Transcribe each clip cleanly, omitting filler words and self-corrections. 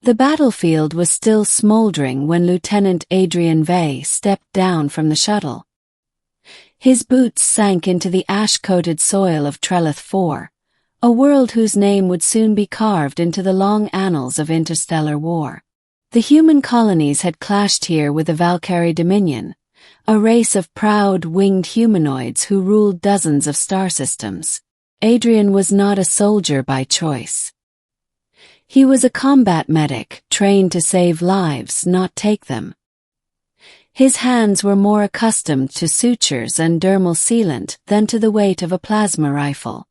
The battlefield was still smoldering when Lieutenant Adrian Vey stepped down from the shuttle. His boots sank into the ash-coated soil of Treloth IV, a world whose name would soon be carved into the long annals of interstellar war. The human colonies had clashed here with the Valkari Dominion, a race of proud, winged humanoids who ruled dozens of star systems. Adrian was not a soldier by choice. He was a combat medic, trained to save lives, not take them. His hands were more accustomed to sutures and dermal sealant than to the weight of a plasma rifle.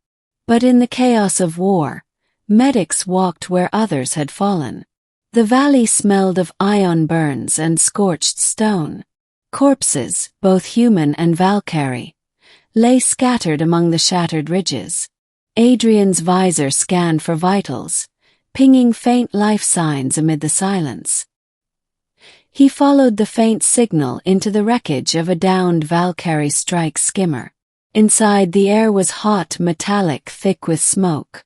But in the chaos of war, medics walked where others had fallen. The valley smelled of ion burns and scorched stone. Corpses, both human and Valkari, lay scattered among the shattered ridges. Adrian's visor scanned for vitals, pinging faint life signs amid the silence. He followed the faint signal into the wreckage of a downed Valkari strike skimmer. Inside, the air was hot, metallic, thick with smoke.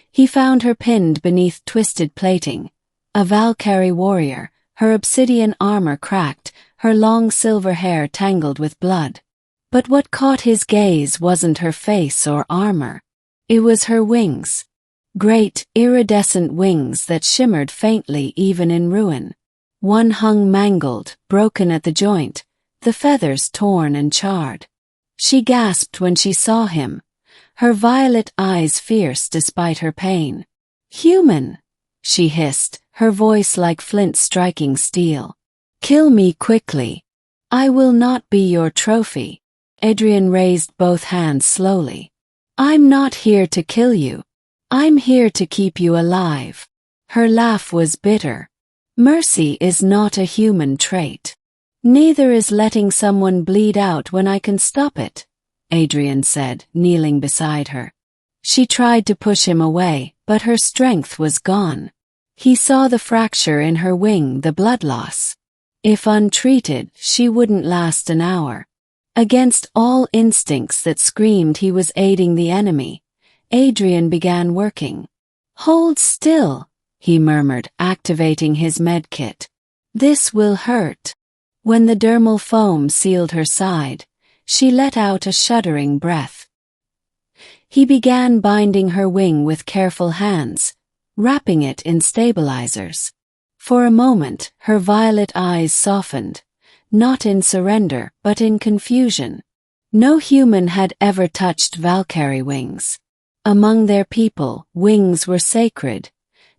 He found her pinned beneath twisted plating, a Valkari warrior, her obsidian armor cracked, her long silver hair tangled with blood. But what caught his gaze wasn't her face or armor. It was her wings. Great, iridescent wings that shimmered faintly even in ruin. One hung mangled, broken at the joint, the feathers torn and charred. She gasped when she saw him, her violet eyes fierce despite her pain. "Human!" she hissed, her voice like flint striking steel. "Kill me quickly. I will not be your trophy." Adrian raised both hands slowly. "I'm not here to kill you. I'm here to keep you alive." Her laugh was bitter. "Mercy is not a human trait. Neither is letting someone bleed out when I can stop it," Adrian said, kneeling beside her. She tried to push him away, but her strength was gone. He saw the fracture in her wing, the blood loss. If untreated, she wouldn't last an hour. Against all instincts that screamed he was aiding the enemy, Adrian began working. "Hold still," he murmured, activating his medkit. "This will hurt." When the dermal foam sealed her side, she let out a shuddering breath. He began binding her wing with careful hands, wrapping it in stabilizers. For a moment, her violet eyes softened, not in surrender but in confusion. No human had ever touched Valkari wings. Among their people, wings were sacred,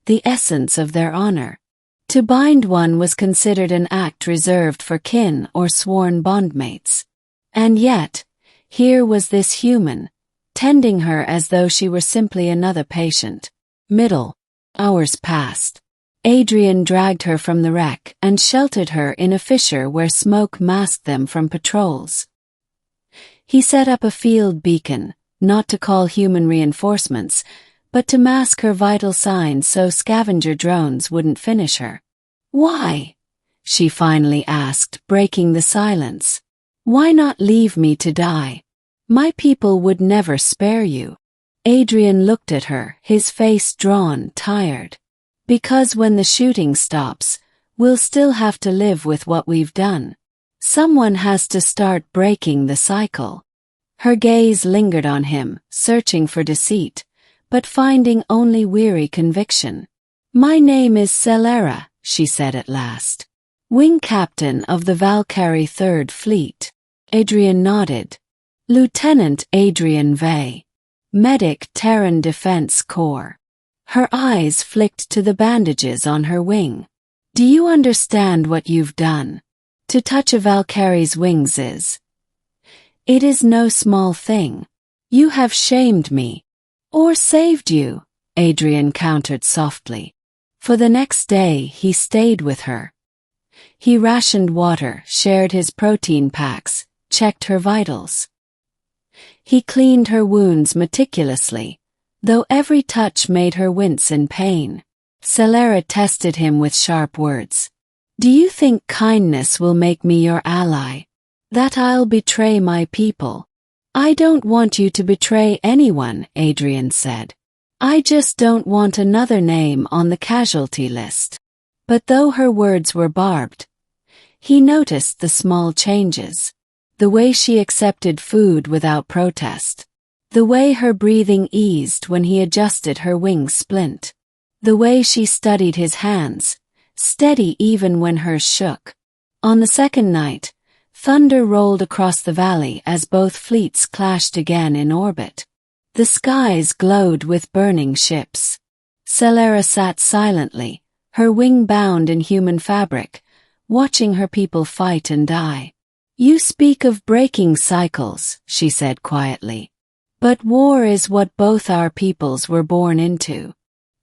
the essence of their honor. To bind one was considered an act reserved for kin or sworn bondmates. And yet, here was this human, tending her as though she were simply another patient. Hours passed. Adrian dragged her from the wreck and sheltered her in a fissure where smoke masked them from patrols. He set up a field beacon, not to call human reinforcements, but to mask her vital signs so scavenger drones wouldn't finish her. "Why?" she finally asked, breaking the silence. "Why not leave me to die? My people would never spare you." Adrian looked at her, his face drawn, tired. "Because when the shooting stops, we'll still have to live with what we've done. Someone has to start breaking the cycle." Her gaze lingered on him, searching for deceit, but finding only weary conviction. "My name is Celera," she said at last. "Wing captain of the Valkari III Fleet." Adrian nodded. "Lieutenant Adrian Vey. Medic Terran Defense Corps." Her eyes flicked to the bandages on her wing. "Do you understand what you've done? To touch a Valkari's wings It is no small thing. You have shamed me. Or saved you," Adrian countered softly. For the next day, he stayed with her. He rationed water, shared his protein packs, checked her vitals. He cleaned her wounds meticulously, though every touch made her wince in pain. Celera tested him with sharp words. "Do you think kindness will make me your ally? That I'll betray my people?" "I don't want you to betray anyone," Adrian said. I just don't want another name on the casualty list. But though her words were barbed, he noticed the small changes. The way she accepted food without protest. The way her breathing eased when he adjusted her wing splint. The way she studied his hands, steady even when hers shook. On the second night, thunder rolled across the valley as both fleets clashed again in orbit. The skies glowed with burning ships. Celera sat silently, her wing bound in human fabric, watching her people fight and die. You speak of breaking cycles, she said quietly. But war is what both our peoples were born into.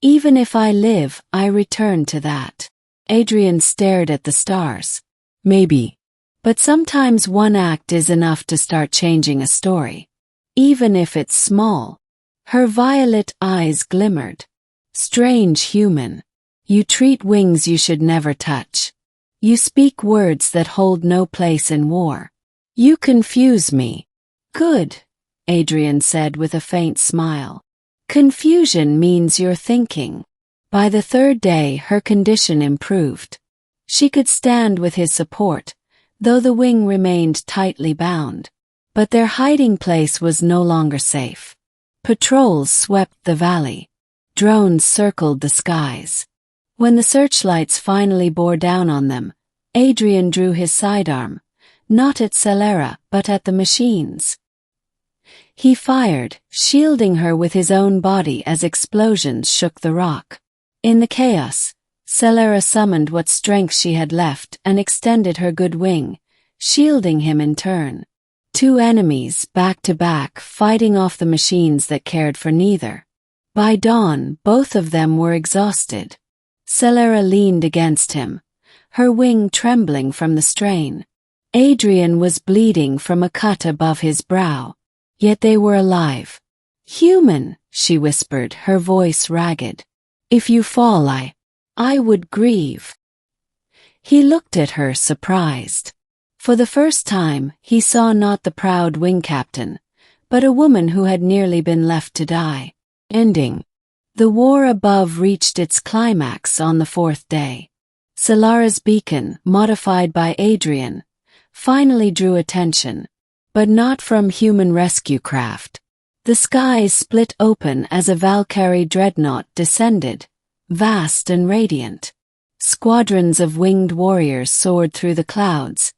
Even if I live, I return to that. Adrian stared at the stars. Maybe. But sometimes one act is enough to start changing a story. Even if it's small. Her violet eyes glimmered. Strange human. You treat wings you should never touch. You speak words that hold no place in war. You confuse me. Good, Adrian said with a faint smile. Confusion means you're thinking. By the third day her condition improved. She could stand with his support, though the wing remained tightly bound. But their hiding place was no longer safe. Patrols swept the valley. Drones circled the skies. When the searchlights finally bore down on them, Adrian drew his sidearm, not at Celera but at the machines. He fired, shielding her with his own body as explosions shook the rock. In the chaos, Celera summoned what strength she had left and extended her good wing, shielding him in turn. Two enemies, back to back, fighting off the machines that cared for neither. By dawn, both of them were exhausted. Celera leaned against him, her wing trembling from the strain. Adrian was bleeding from a cut above his brow. Yet they were alive. Human, she whispered, her voice ragged. If you fall, I would grieve. He looked at her, surprised. For the first time, he saw not the proud wing captain, but a woman who had nearly been left to die. Ending. The war above reached its climax on the fourth day. Celera's beacon, modified by Adrian, finally drew attention. But not from human rescue craft. The skies split open as a Valkari dreadnought descended, vast and radiant. Squadrons of winged warriors soared through the clouds,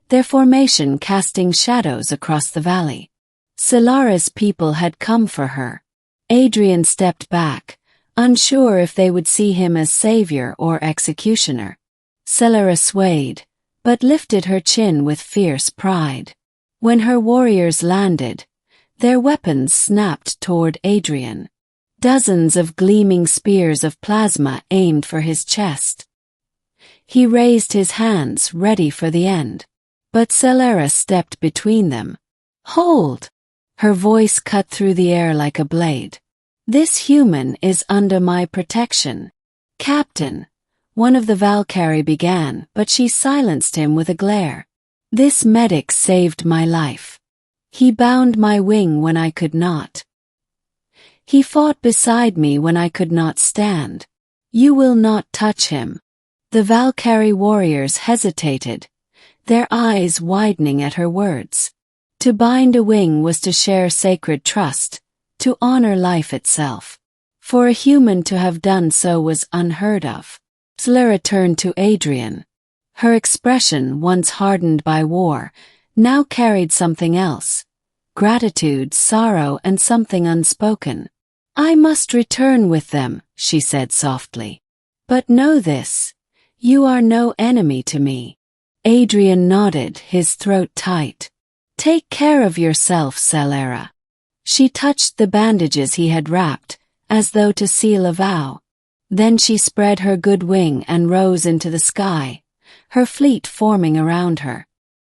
their formation casting shadows across the valley. Celera's people had come for her. Adrian stepped back, unsure if they would see him as savior or executioner. Celera swayed, but lifted her chin with fierce pride. When her warriors landed, their weapons snapped toward Adrian. Dozens of gleaming spears of plasma aimed for his chest. He raised his hands, ready for the end. But Celera stepped between them. Hold! Her voice cut through the air like a blade. This human is under my protection. Captain, one of the Valkari began, but she silenced him with a glare. This medic saved my life. He bound my wing when I could not. He fought beside me when I could not stand. You will not touch him. The Valkari warriors hesitated, their eyes widening at her words. To bind a wing was to share sacred trust, to honor life itself. For a human to have done so was unheard of. Celera turned to Adrian. Her expression, once hardened by war, now carried something else. Gratitude, sorrow, and something unspoken. I must return with them, she said softly. But know this, you are no enemy to me. Adrian nodded, his throat tight. Take care of yourself, Celera. She touched the bandages he had wrapped, as though to seal a vow. Then she spread her good wing and rose into the sky, her fleet forming around her.